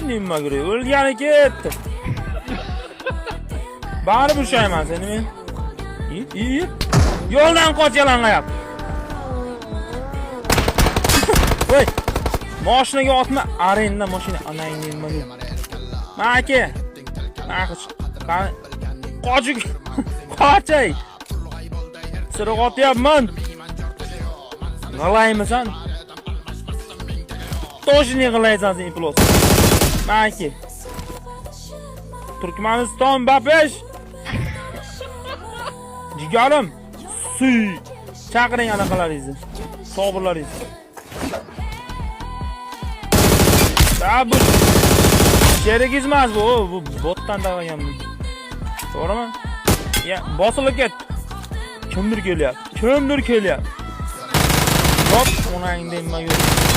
Nima kerak? O'lgani ketdi. Bari burshayman seni men. Yo'ldan qoch yalanqoyoq. Voy. Mashinaga otma. Arenda mashina anangni nima? Maka. Qochuk. Qochay. Sira qotyapman. G'alaymisan? Toshni g'alaysan sen plus. Maki. Turkmaniston bapish. Jigarim. Suy. Chaqiring anaqalaringizni. Sobirlaringizni. Bu sherigiz emas bu botdan taqaganman. To'g'rimi? Ya, bosilib ket. Kimdir kelyapti. Hop, onangda nima yo'q.